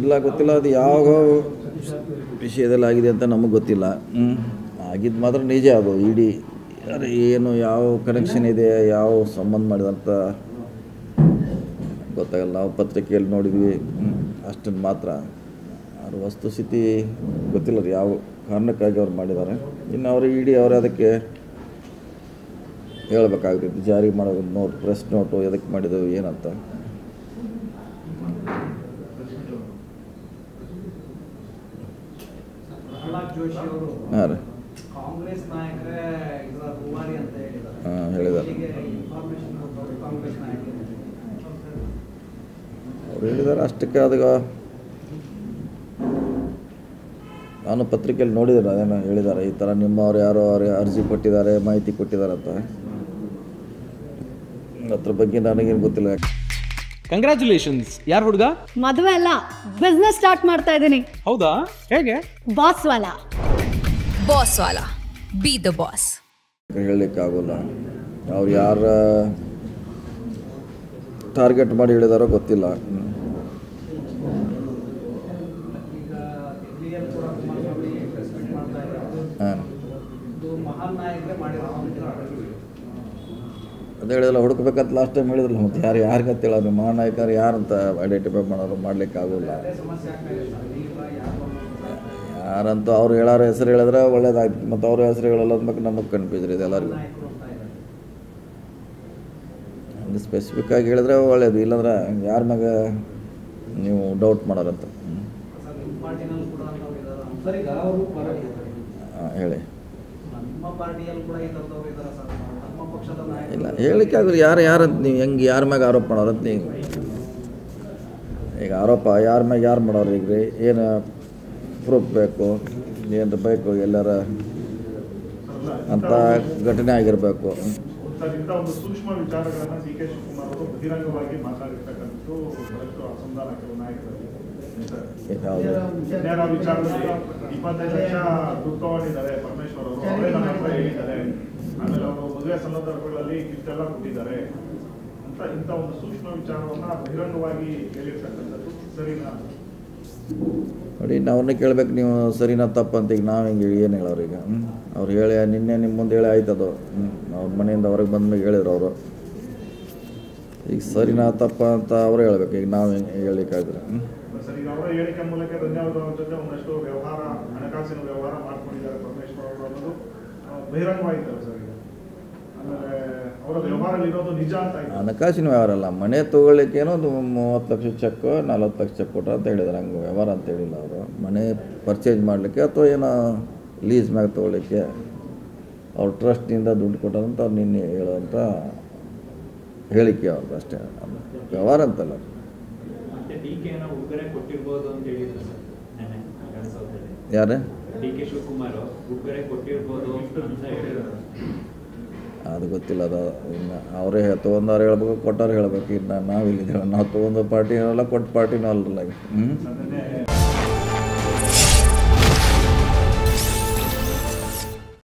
ಇಲ್ಲ ಗೊತ್ತಿಲ್ಲ, ಅದು ಯಾವ ವಿಷಯದಲ್ಲಿ ಆಗಿದೆ ಅಂತ ನಮಗೆ ಗೊತ್ತಿಲ್ಲ. ಆಗಿದ್ದು ಮಾತ್ರ ನಿಜ. ಅದು ಇಡೀ ಏನು ಯಾವ ಕನೆಕ್ಷನ್ ಇದೆ, ಯಾವ ಸಂಬಂಧ ಮಾಡಿದಂತ ಗೊತ್ತಾಗಲ್ಲ. ನಾವು ಪತ್ರಿಕೆಯಲ್ಲಿ ನೋಡಿದ್ವಿ ಅಷ್ಟನ್ನು ಮಾತ್ರ. ಅವ್ರ ವಸ್ತುಸ್ಥಿತಿ ಗೊತ್ತಿಲ್ಲ, ಯಾವ ಕಾರಣಕ್ಕಾಗಿ ಅವ್ರು ಮಾಡಿದ್ದಾರೆ. ಇನ್ನು ಅವರು ಇಡೀ ಅವರು ಅದಕ್ಕೆ ಹೇಳಬೇಕಾಗ್ತೈತಿ, ಜಾರಿ ಮಾಡೋದು ನೋಟ್, ಪ್ರೆಸ್ ನೋಟು ಎದಕ್ಕೆ ಮಾಡಿದೆವು ಏನಂತ. ಹಾಂ ರೀ, ಹಾಂ ಹೇಳಿದ್ದಾರೆ. ಅವ್ರು ಹೇಳಿದ್ದಾರೆ ಅಷ್ಟಕ್ಕೆ. ಅದಕ್ಕೆ ನಾನು ಪತ್ರಿಕೆಯಲ್ಲಿ ನೋಡಿದ್ದಾರೆ, ಅದೇನೋ ಹೇಳಿದ್ದಾರೆ ಈ ಥರ ನಿಮ್ಮವ್ರು ಯಾರೋ ಅವ್ರಿಗೆ ಅರ್ಜಿ ಕೊಟ್ಟಿದ್ದಾರೆ, ಮಾಹಿತಿ ಕೊಟ್ಟಿದ್ದಾರೆ ಅಂತ. ಅದ್ರ ಬಗ್ಗೆ ನನಗೇನು ಗೊತ್ತಿಲ್ಲ. ಕಂಗ್ರ್ಯಾಚುಲೇಷನ್ಸ್. ಯಾರು ಹುಡುಗ? ಮದುವೆ ಅಲ್ಲ, ಬಿಸ್ನೆಸ್ ಸ್ಟಾರ್ಟ್ ಮಾಡ್ತಾ ಇದ್ದೀನಿ. ಹೌದಾ? ಹೇಗೆ? ಬಾಸ್ ವಾಲಾ. ಬಾಸ್ ವಾಲಾ, ಬಿ ದ ಬಾಸ್. ಹೇಳಲಿಕ್ಕಾಗೋಲ್ಲ. ಅವ್ರು ಯಾರ ಟಾರ್ಗೆಟ್ ಮಾಡಿ ಹೇಳಿದಾರೋ ಗೊತ್ತಿಲ್ಲ. ಹಾಂ, ಅದು ಹೇಳಿದಲ್ಲ, ಹುಡುಕ್ಬೇಕಂತ ಲಾಸ್ಟ್ ಟೈಮ್ ಹೇಳಿದ್ರಲ್ಲ. ಮತ್ತು ಯಾರಿಗಂತ ಹೇಳೋದು, ಮಹಾನಾಯಕರು ಯಾರಂತ ಐಡೆಂಟಿಫೈ ಮಾಡೋರು, ಮಾಡಲಿಕ್ಕಾಗೋಲ್ಲ. ಯಾರಂತೂ ಅವ್ರು ಹೇಳೋರ ಹೆಸರು ಹೇಳಿದ್ರೆ ಒಳ್ಳೇದಾಗ್ತದೆ. ಮತ್ತು ಅವ್ರ ಹೆಸರು ಹೇಳಲ್ಲ ಅಂದ್ಬೇಕು, ನಮಗೆ ಕನ್ಫ್ಯೂಸ್ ಇದೆ ಎಲ್ಲರಿಗೂ. ಒಂದು ಸ್ಪೆಸಿಫಿಕ್ ಆಗಿ ಹೇಳಿದ್ರೆ ಒಳ್ಳೇದು, ಇಲ್ಲಾಂದ್ರೆ ಯಾರ ಮ್ಯಾಗ ನೀವು ಡೌಟ್ ಮಾಡೋರಂತ. ಹೇಳಿ. ಇಲ್ಲ ಹೇಳಿಕೆ ಆದ್ರೆ ಯಾರಂತ ನೀವು ಹೆಂಗೆ ಯಾರ ಮ್ಯಾಗ ಆರೋಪ ಮಾಡೋರಂತ ನೀವು. ಈಗ ಆರೋಪ ಯಾರ ಮ್ಯಾಗ ಯಾರು ಮಾಡೋರು? ಈಗ ರೀ ಏನು ಪ್ರೂಫ್ ಬೇಕು, ಏನು ಬೇಕು, ಎಲ್ಲರ ಅಂಥ ಘಟನೆ ಆಗಿರಬೇಕು. ಒಂದು ಸೂಕ್ಷ್ಮ ವಿಚಾರಗಳನ್ನು ಡಿ ಕೆ ಶಿವಕುಮಾರ್ ಅವರು ಬಹಿರಂಗವಾಗಿ ಮಾತಾಡಿರ್ತಕ್ಕಂಥದ್ದು ಅಸಮಾಧಾನಕರ ನಾಯಕರಲ್ಲಿ. ವಿಚಾರದಲ್ಲಿ 25 ಲಕ್ಷ ದುಡ್ಡು ತಗೊಂಡಿದ್ದಾರೆ ಪರಮೇಶ್ವರ್ ಅವರು, ಅವರೇ ನನ್ನ ಹತ್ರ ಹೇಳಿದ್ದಾರೆ. ಆಮೇಲೆ ಅವರು ಮದುವೆ ಸಂದರ್ಭಗಳಲ್ಲಿ ಗಿಫ್ಟ್ ಎಲ್ಲ ಕೊಟ್ಟಿದ್ದಾರೆ ಅಂತ ಇಂಥ ಒಂದು ಸೂಕ್ಷ್ಮ ವಿಚಾರವನ್ನ ಬಹಿರಂಗವಾಗಿ ಹೇಳಿರ್ತಕ್ಕಂಥದ್ದು ಸರಿನಾ? ನೋಡಿ, ನಾವನ್ನ ಕೇಳ್ಬೇಕು, ನೀವು ಸರಿನಾ ತಪ್ಪ ಅಂತ. ಈಗ ನಾವು ಹಿಂಗೆ ಏನು ಹೇಳೋರು? ಈಗ ಅವ್ರು ಹೇಳಿ ನಿನ್ನೆ ನಿಮ್ಮ ಮುಂದೆ ಹೇಳಿ ಆಯ್ತದು. ಅವ್ರ ಮನೆಯಿಂದ ಹೊರಗೆ ಬಂದ್ಮೇಲೆ ಹೇಳಿದ್ರು ಅವರು. ಈಗ ಸರಿನಾ ತಪ್ಪ ಅಂತ ಅವರೇ ಹೇಳ್ಬೇಕು. ಈಗ ನಾವು ಹೆಂಗೆ ಹೇಳಿಕಾದ್ರೆ ಸರ್, ಈಗ ಅವರ ಹೇಳಿಕೆ ಮೂಲಕ ಧನ್ಯವಾದ ಅವ್ರ ಜೊತೆ ಒಂದಷ್ಟು ವ್ಯವಹಾರ, ಹಣಕಾಸಿನ ವ್ಯವಹಾರ ಮಾಡ್ಕೊಂಡಿದ್ದಾರೆ ಪರಮೇಶ್ವರ್ ಅವರು ಅನ್ನೋದು ಬಹಿರಂಗವಾಗಿದ್ದಾರೆ ಸರ್. ಈಗ ಆಮೇಲೆ ಅವರ ವ್ಯವಹಾರ ಇರೋದು ನಿಜ ಅಂತ. ಹಣಕಾಸಿನ ವ್ಯವಹಾರ ಅಲ್ಲ, ಮನೆ ತೊಗೊಳ್ಳಿಕ್ಕೇನೋ ಒಂದು 30 ಲಕ್ಷ ಚೆಕ್, 40 ಲಕ್ಷ ಚೆಕ್ ಕೊಟ್ಟರು ಅಂತ ಹೇಳಿದ್ದಾರೆ. ಹಂಗೆ ವ್ಯವಹಾರ ಅಂತ ಹೇಳಿಲ್ಲ ಅವರು. ಮನೆ ಪರ್ಚೇಸ್ ಮಾಡಲಿಕ್ಕೆ ಅಥವಾ ಏನೋ ಲೀಸ್ ಮ್ಯಾಗ ತೊಗೊಳ್ಳಿಕ್ಕೆ ಅವ್ರ ಟ್ರಸ್ಟ್ನಿಂದ ದುಡ್ಡು ಕೊಟ್ಟರಂತ ಅವ್ರು ನಿನ್ನೆ ಹೇಳೋಂಥ ಹೇಳಿಕೆ ಅವ್ರದ್ದು ಅಷ್ಟೇ, ವ್ಯವಹಾರ ಅಂತಲ್ಲ. ಯಾರೇ? ಅದು ಗೊತ್ತಿಲ್ಲ. ಅದು ಇನ್ನು ಅವರೇ ತೊಗೊಂಡವ್ರು ಹೇಳ್ಬೇಕು, ಕೊಟ್ಟವ್ರು ಹೇಳ್ಬೇಕು. ಇನ್ನು ನಾವಿಲ್ಲಿದ್ದೇವೆ, ನಾವು ತೊಗೊಂಡು ಪಾರ್ಟಿನಲ್ಲ, ಕೊಟ್ಟ ಪಾರ್ಟಿನೂ ಅಲ್ಲಲ್ಲ.